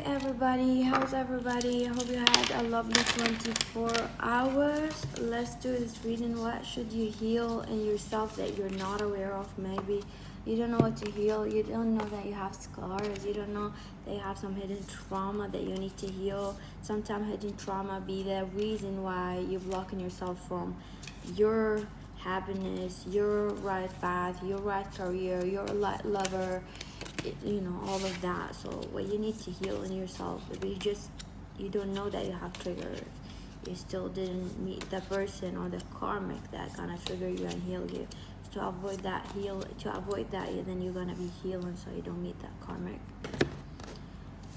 everybody, how's everybody? I hope you had a lovely 24 hours. Let's do this reading. What should you heal in yourself that you're not aware of? Maybe you don't know what to heal. You don't know that you have scars. You don't know that you have some hidden trauma that you need to heal. Sometimes hidden trauma be the reason why you're blocking yourself from your happiness, your right path, your right career, your right lover, all of that. So what you need to heal in yourself, if you don't know that you have triggers, you still didn't meet the person or the karmic that gonna trigger you and heal you. So to avoid that, then you're gonna be healing so you don't meet that karmic.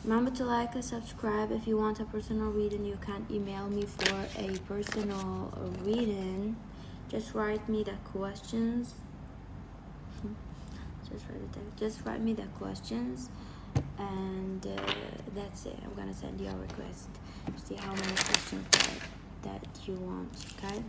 Remember to like and subscribe. If you want a personal reading, you can email me for a personal reading. Just write me the questions. Just write me the questions, and that's it. I'm gonna send you a request. See how many questions that you want. Okay.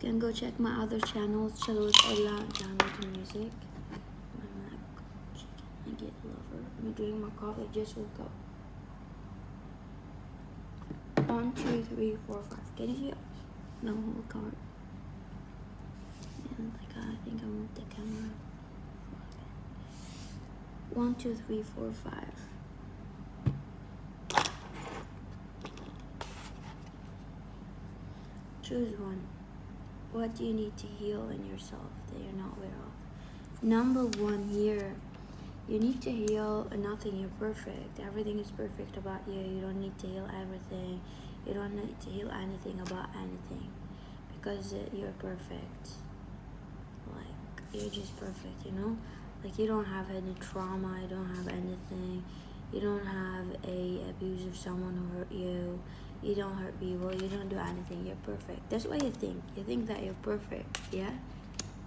You can go check my other channels. Channels download music. I get lover. Let me drink my coffee. I just woke up. 1, 2, 3, 4, 5. Can you see it? No, whole card. And I think I moved the camera. 1, 2, 3, 4, 5. Choose one. What do you need to heal in yourself that you're not aware of? Number 1 here. You need to heal nothing. You're perfect. Everything is perfect about you. You don't need to heal everything. You don't need to heal anything about anything, because you're perfect. Like, you're just perfect, Like, you don't have any trauma. You don't have anything. You don't have a abuse of someone who hurt you. You don't hurt people. You don't do anything. You're perfect. That's what you think. You think that you're perfect, yeah?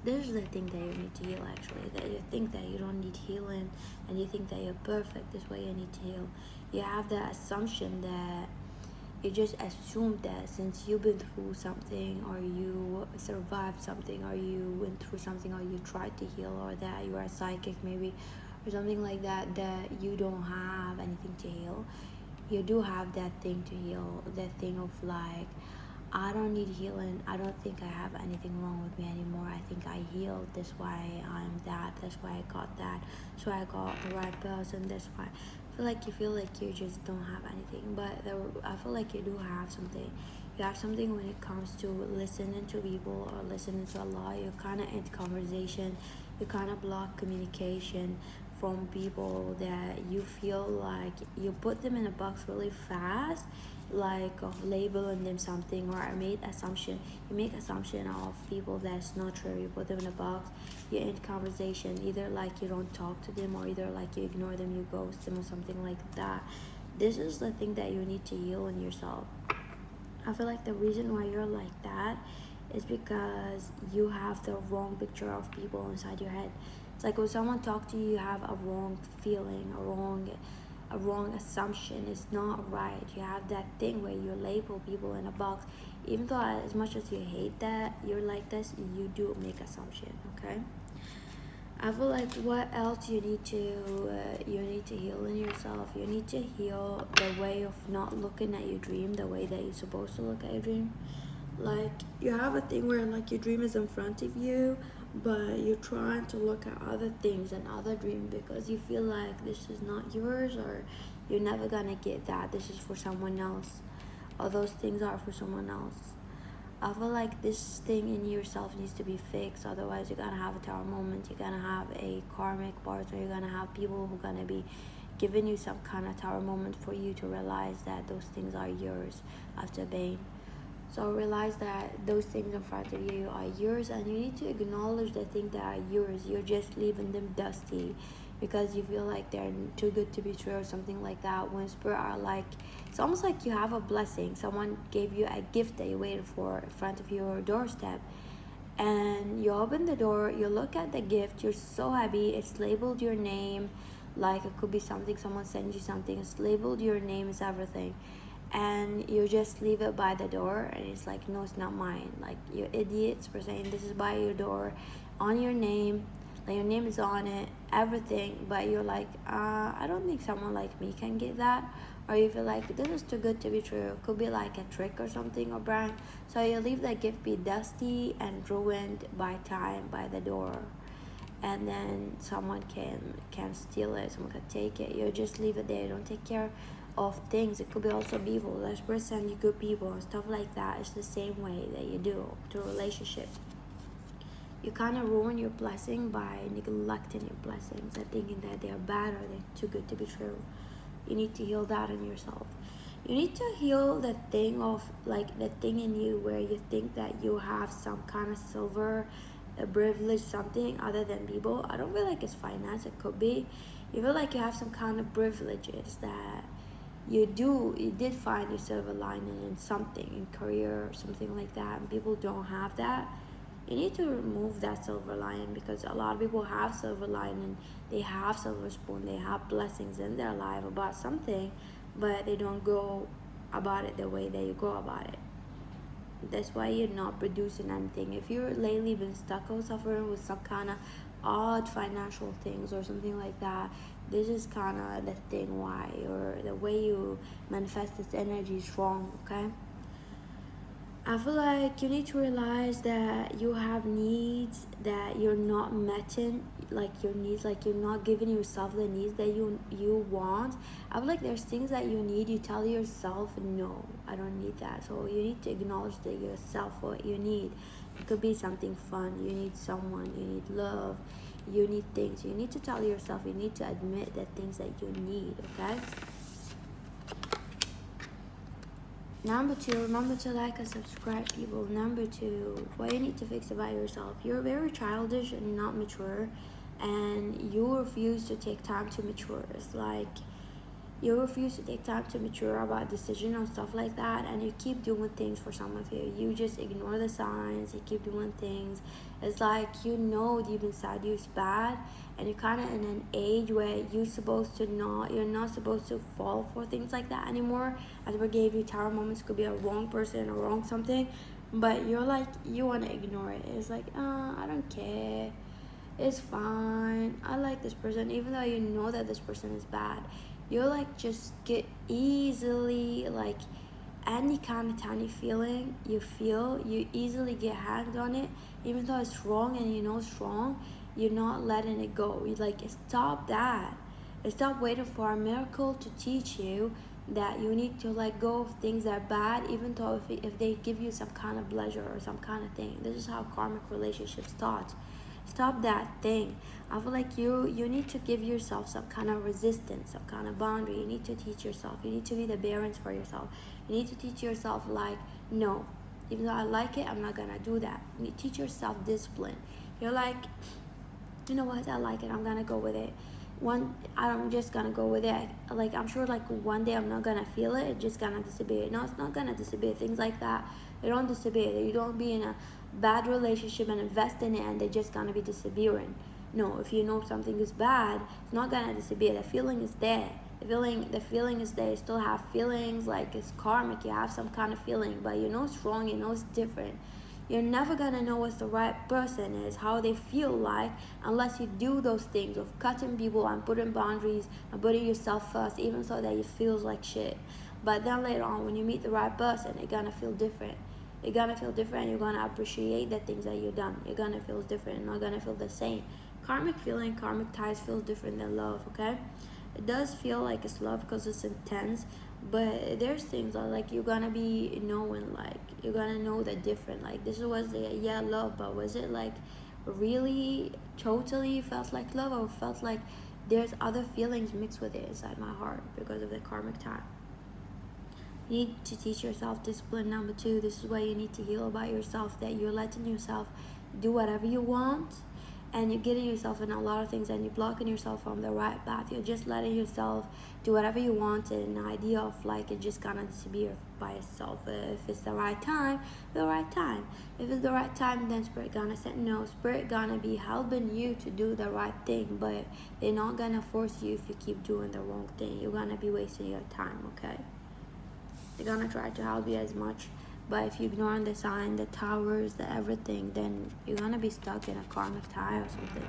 This is the thing that you need to heal, actually. That you think that you don't need healing, and you think that you're perfect. That's why you need to heal. You have the assumption that you just assume that since you've been through something, or you survived something, or you went through something, or you tried to heal, or that you are psychic maybe, or something like that, that you don't have anything to heal. You do have that thing to heal. That thing of like, I don't need healing. I don't think I have anything wrong with me anymore. I think I healed. That's why I'm that. That's why I got that. So I got the right person. That's why you feel like you just don't have anything. But I feel like you do have something. You have something when it comes to listening to people or listening to Allah. You kind of end conversation. You kind of block communication from people that you feel like you put them in a box really fast, like of labeling them something, or you make assumption of people that's not true. You put them in a box, you end conversation, either like you don't talk to them, or either like you ignore them, you ghost them, or something like that. This is the thing that you need to heal in yourself. I feel like the reason why you're like that is because you have the wrong picture of people inside your head. It's like when someone talks to you, you have a wrong feeling, a wrong assumption. It's not right. You have that thing where you label people in a box. Even though as much as you hate that you're like this, you do make assumption, okay? I feel like what else you need to heal in yourself. You need to heal the way of not looking at your dream the way that you're supposed to look at your dream. Like, you have a thing where like your dream is in front of you, but you're trying to look at other things and other dreams because you feel like this is not yours, or you're never gonna get that. This is for someone else, or those things are for someone else. I feel like this thing in yourself needs to be fixed. Otherwise, you're gonna have a tower moment. You're gonna have a karmic partner. You're gonna have people who are gonna be giving you some kind of tower moment for you to realize that those things are yours after pain. So realize that those things in front of you are yours, and you need to acknowledge the things that are yours. You're just leaving them dusty because you feel like they're too good to be true, or something like that. When spirit are like, it's almost like you have a blessing. Someone gave you a gift that you waited for in front of your doorstep, and you open the door, you look at the gift, you're so happy. It's labeled your name, like it could be something, someone sends you something, it's labeled your name, it's everything. and you just leave it by the door, and it's like, no, it's not mine. Like, you idiots for saying this is by your door, on your name, like your name is on it, everything, but you're like, I don't think someone like me can get that. Or you feel like this is too good to be true, it could be like a trick or something, or brand. So you leave that gift be dusty and ruined by time by the door, and then someone can steal it, someone can take it. You just leave it there, you don't take care of things. It could be also people, this person, you good people and stuff like that. It's the same way that you do to a relationship. You kind of ruin your blessing by neglecting your blessings and thinking that they are bad or they're too good to be true. You need to heal that in yourself. You need to heal the thing of, like, the thing in you where you think that you have some kind of silver, a privilege, something other than people. I don't feel like it's finance, it could be. You feel like you have some kind of privileges that you did find your silver lining in something, in career or something like that, and people don't have that. You need to remove that silver lining, because a lot of people have silver lining, they have silver spoon, they have blessings in their life about something, but they don't go about it the way that you go about it. That's why you're not producing anything. If you're lately been stuck or suffering with some kind of odd financial things or something like that, this is kind of the thing why, or the way you manifest this energy is wrong, okay? I feel like you need to realize that you have needs that you're not meeting, like your needs, like you're not giving yourself the needs that you want. I feel like there's things that you need, you tell yourself, no, I don't need that. So you need to acknowledge that yourself what you need. It could be something fun, you need someone, you need love, you need things. You need to tell yourself, you need to admit the things that you need, okay? Number 2, remember to like and subscribe, people. Number 2, what you need to fix about yourself. You're very childish and not mature, and you refuse to take time to mature. It's like you refuse to take time to mature about decision and stuff like that, and you keep doing things for some of you. You just ignore the signs, you keep doing things. It's like, you know deep inside you it's bad, and you're kind of in an age where you're not supposed to fall for things like that anymore. As we gave you tower moments, could be a wrong person or wrong something, but you're like, you want to ignore it. It's like, I don't care, it's fine, I like this person, even though you know that this person is bad. You're like, just get easily, like, any kind of tiny feeling you feel, you easily get hanged on it, even though it's wrong and you know it's wrong. You're not letting it go. You like, stop that. Stop waiting for a miracle to teach you that you need to let go of things that are bad, even though if they give you some kind of pleasure or some kind of thing. This is how karmic relationships start. Stop that thing. I feel like you need to give yourself some kind of resistance, some kind of boundary. You need to teach yourself. You need to be the parents for yourself. You need to teach yourself, like, no, even though I like it, I'm not gonna do that. You need to teach yourself discipline. You're like, you know what, I like it, I'm gonna go with it. I'm just gonna go with it. Like, I'm sure, like, one day I'm not gonna feel it, it's just gonna disappear. No, it's not gonna disappear. Things like that, they don't disappear. You don't be in a bad relationship and invest in it and they're just gonna be disappearing. No, if you know something is bad, it's not gonna disappear. The feeling is there. The feeling is there. You still have feelings, like it's karmic. You have some kind of feeling, but you know it's wrong, you know it's different. You're never gonna know what the right person is, how they feel like, unless you do those things of cutting people and putting boundaries and putting yourself first, even so that it feels like shit. But then later on, when you meet the right person, you're gonna feel different. You're gonna feel different. You're gonna appreciate the things that you've done. You're gonna feel different. You're not gonna feel the same. Karmic feeling, karmic ties feel different than love, okay? It does feel like it's love because it's intense, but there's things that, like, you're gonna be knowing, like, you're gonna know the different. Like, this was love, but was it like really totally felt like love, or felt like there's other feelings mixed with it inside my heart because of the karmic tie? You need to teach yourself discipline. Number 2, this is why you need to heal about yourself, that you're letting yourself do whatever you want, and you're getting yourself in a lot of things, and you're blocking yourself from the right path. You're just letting yourself do whatever you want, and an idea of, like, it just gonna disappear by itself. If it's the right time, the right time. If it's the right time, then spirit gonna say no. Spirit gonna be helping you to do the right thing, but they're not gonna force you if you keep doing the wrong thing. You're gonna be wasting your time, okay? They're gonna try to help you as much. But if you ignore the sign, the towers, the everything, then you're gonna be stuck in a karmic tie or something.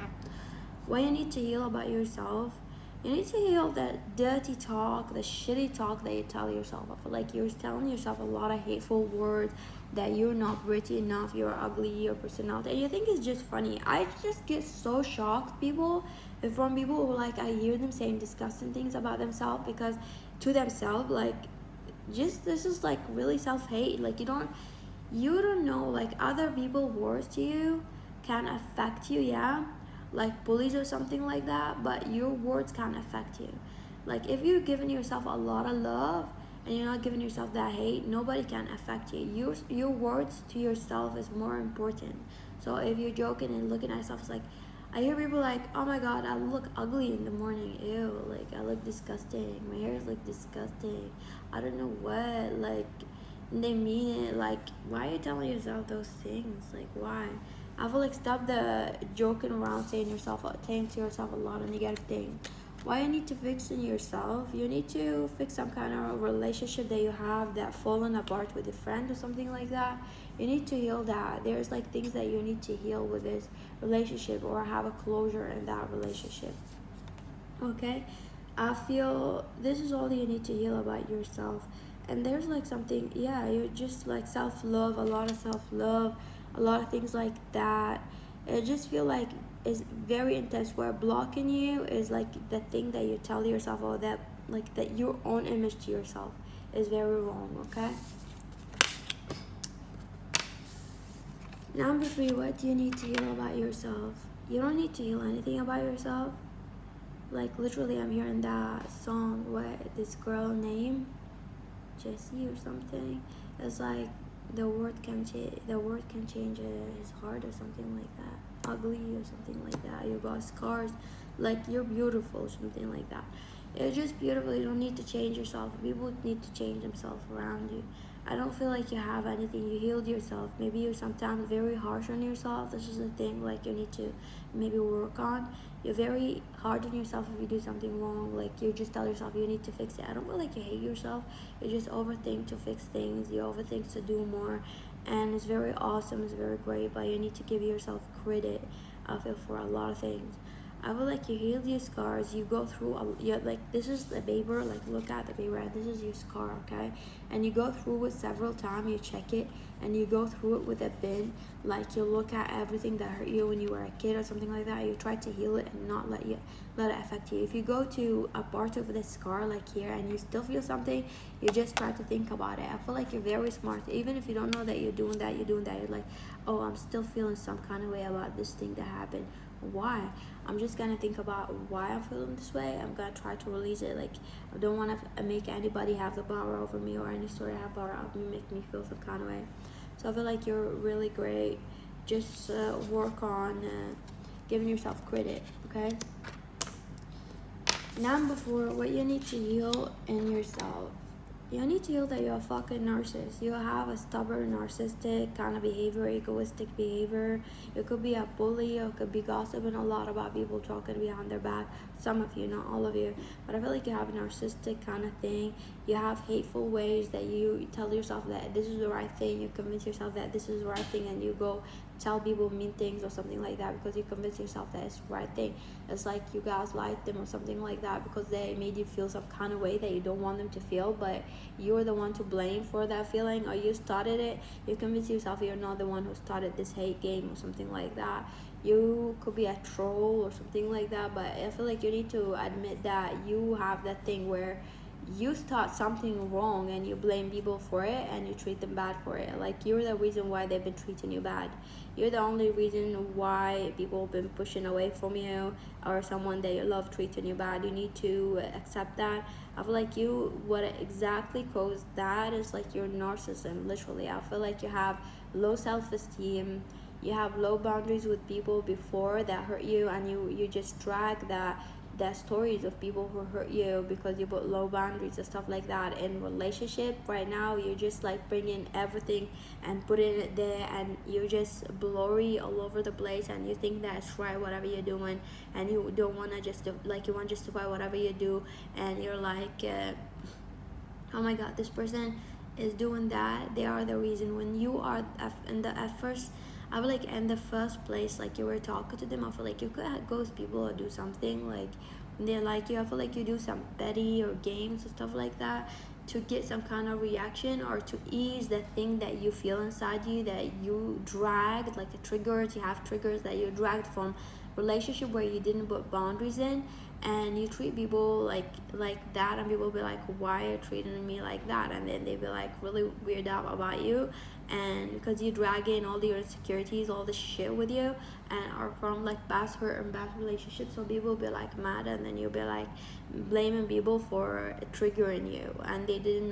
What you need to heal about yourself, you need to heal that dirty talk, the shitty talk that you tell yourself. I feel like you're telling yourself a lot of hateful words, that you're not pretty enough, you're ugly, your personality, and you think it's just funny. I just get so shocked from people who, like, I hear them saying disgusting things about themselves, because to themselves, like, just this is like really self-hate. Like, you don't know, like, other people words to you can affect you, yeah, like bullies or something like that, but your words can affect you. Like, if you're giving yourself a lot of love and you're not giving yourself that hate, nobody can affect you. Your words to yourself is more important. So if you're joking and looking at yourself, it's like, I hear people like, oh my god, I look ugly in the morning, ew, like, I look disgusting, my hair is like disgusting, I don't know what, like, and they mean it. Like, why are you telling yourself those things? Like, why? I feel like, stop the joking around, saying to yourself a lot of negative things. Why you need to fix in yourself? You need to fix some kind of relationship that you have that fallen apart with a friend or something like that. You need to heal that. There's like things that you need to heal with this relationship, or have a closure in that relationship. Okay, I feel this is all you need to heal about yourself. And there's like something, yeah, you're just like self-love, a lot of self-love, a lot of things like that. I just feel like it's very intense, where blocking you is like the thing that you tell yourself, or that, like, that your own image to yourself is very wrong. Okay, number 3, what do you need to heal about yourself? You don't need to heal anything about yourself. Like, literally, I'm hearing that song, what, this girl name Jessie or something. It's like, the word can change his heart or something like that. Ugly or something like that. You got scars, like, you're beautiful or something like that. It's just beautiful. You don't need to change yourself. People need to change themselves around you. I don't feel like you have anything. You healed yourself. Maybe you're sometimes very harsh on yourself. This is the thing, like, you need to maybe work on. You're very hard on yourself if you do something wrong. Like, you just tell yourself you need to fix it. I don't feel like you hate yourself. You just overthink to fix things. You overthink to do more. And it's very awesome. It's very great. But you need to give yourself credit, I feel, for a lot of things. I feel like you heal your scars. You go through, like, this is the paper, like, look at the paper, and this is your scar, okay? And you go through it several times, you check it, and you go through it with a bin. Like, you look at everything that hurt you when you were a kid or something like that. You try to heal it and not let it affect you. If you go to a part of the scar, like here, and you still feel something, you just try to think about it. I feel like you're very smart. Even if you don't know that you're doing that, you're like, oh, I'm still feeling some kind of way about this thing that happened. Why? I'm just gonna think about why I'm feeling this way. I'm gonna try to release it. Like, I don't want to make anybody have the power over me, or any story have power over me, make me feel some kind of way. So I feel like you're really great. Just work on giving yourself credit. Okay, number 4, what you need to heal in yourself. You need to heal that you're a fucking narcissist. You have a stubborn, narcissistic kind of behavior, egoistic behavior. You could be a bully, you could be gossiping a lot about people, talking behind their back. Some of you, not all of you. But I feel like you have a narcissistic kind of thing. You have hateful ways that you tell yourself that this is the right thing. You convince yourself that this is the right thing, and you go tell people mean things or something like that because you convince yourself that it's the right thing. It's like you guys like them or something like that because they made you feel some kind of way that you don't want them to feel, but you're the one to blame for that feeling, or you started it. You convince yourself you're not the one who started this hate game or something like that. You could be a troll or something like that, but I feel like you need to admit that you have that thing where you start something wrong and you blame people for it and you treat them bad for it. Like, you're the reason why they've been treating you bad. You're the only reason why people have been pushing away from you, or someone that you love treating you bad. You need to accept that. I feel like what exactly caused that is like your narcissism, literally. I feel like you have low self-esteem, you have low boundaries with people before that hurt you, and you just drag the stories of people who hurt you because you put low boundaries and stuff like that in relationship. Right now you're just like bringing everything and putting it there, and you're just blurry all over the place, and you think that's right whatever you're doing, and you don't want to just like, you want to justify whatever you do, and you're like oh my god, this person is doing that, they are the reason. When you are at first, I feel like in the first place, like you were talking to them, I feel like you could ghost people or do something like when they like you. I feel like you do some petty or games and stuff like that to get some kind of reaction or to ease the thing that you feel inside you, that you dragged, like the triggers. You have triggers that you dragged from relationship where you didn't put boundaries in, and you treat people like that, and people be like, why are you treating me like that? And then they be like really weird out about you, and because you drag in all your insecurities, all the shit with you, and are from like past hurt and past relationships, so people be like mad, and then you'll be like blaming people for triggering you, and they did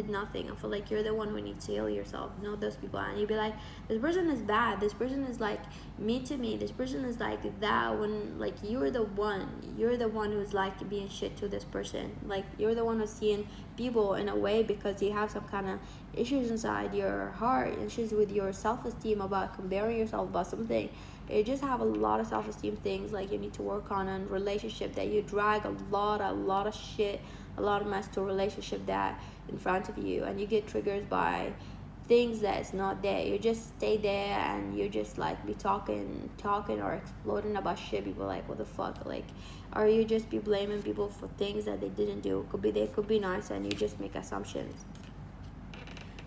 nothing. I feel like you're the one who needs to heal yourself, not those people. And you be like, this person is bad, this person is like mean to me, this person is like that, when like you're the one who's like being shit to this person. Like you're the one who's seeing people in a way because you have some kind of issues inside your heart, issues with your self-esteem, about comparing yourself about something. You just have a lot of self-esteem things like you need to work on in relationship, that you drag a lot of shit, a lot of mess to a relationship that in front of you, and you get triggered by things that's not there. You just stay there and you just like be talking or exploding about shit. People like, what the fuck? Like, or you just be blaming people for things that they didn't do. They could be nice, and you just make assumptions.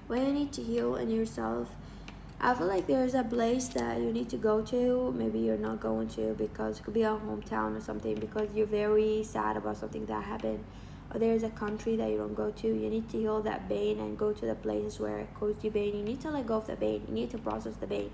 When you need to heal in yourself, I feel like there's a place that you need to go to. Maybe you're not going to because it could be a hometown or something, because you're very sad about something that happened. Or there's a country that you don't go to. You need to heal that pain and go to the places where it caused you pain. You need to let go of the pain. You need to process the pain.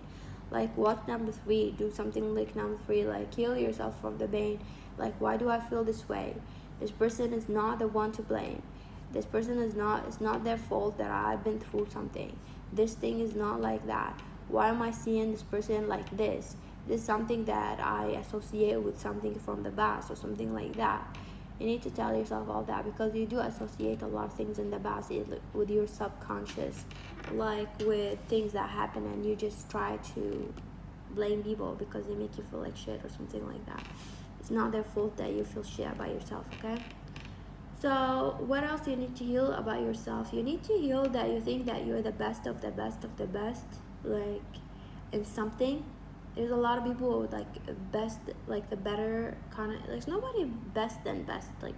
Like, what's number 3? Do something like number 3, like heal yourself from the pain. Like, why do I feel this way? This person is not the one to blame. This person is not, it's not their fault that I've been through something. This thing is not like that. Why am I seeing this person like this? This is something that I associate with something from the past or something like that. You need to tell yourself all that, because you do associate a lot of things in the past with your subconscious, like with things that happen, and you just try to blame people because they make you feel like shit or something like that. It's not their fault that you feel shit about yourself, okay? So what else do you need to heal about yourself? You need to heal that you think that you're the best of the best of the best, like in something. There's a lot of people with like best, like the better kind of, there's nobody best than best. Like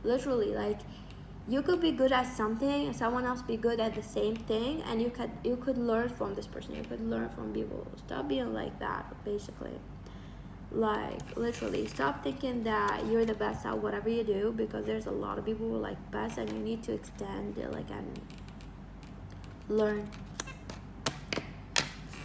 literally, like you could be good at something and someone else be good at the same thing, and you could learn from this person. You could learn from people. Stop being like that, basically. Like literally, stop thinking that you're the best at whatever you do, because there's a lot of people who are like best, and you need to extend it, like, and learn.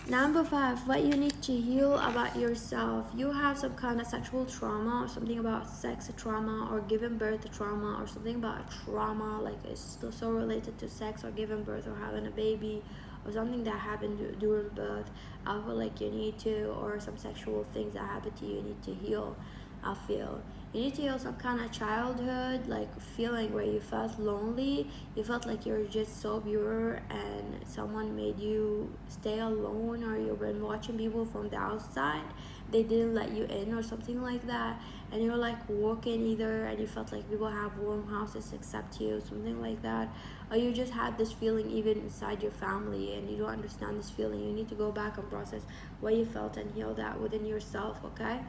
Number 5, what you need to heal about yourself. You have some kind of sexual trauma, or something about sex trauma, or giving birth trauma, or something about trauma, like it's still so related to sex or giving birth or having a baby, or something that happened during birth. I feel like you need to, or some sexual things that happened to you need to heal. I feel you need to heal some kind of childhood, like feeling where you felt lonely, you felt like you're just so pure and someone made you stay alone, or you've been watching people from the outside, they didn't let you in or something like that, and you're like walking either, and you felt like people have warm houses except you, something like that. Or you just had this feeling even inside your family, and you don't understand this feeling. You need to go back and process what you felt and heal that within yourself, okay?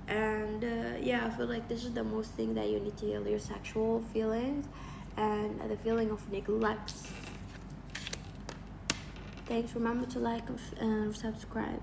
And yeah, I feel like this is the most thing that you need to heal: your sexual feelings and the feeling of neglect. Thanks. Remember to like and subscribe.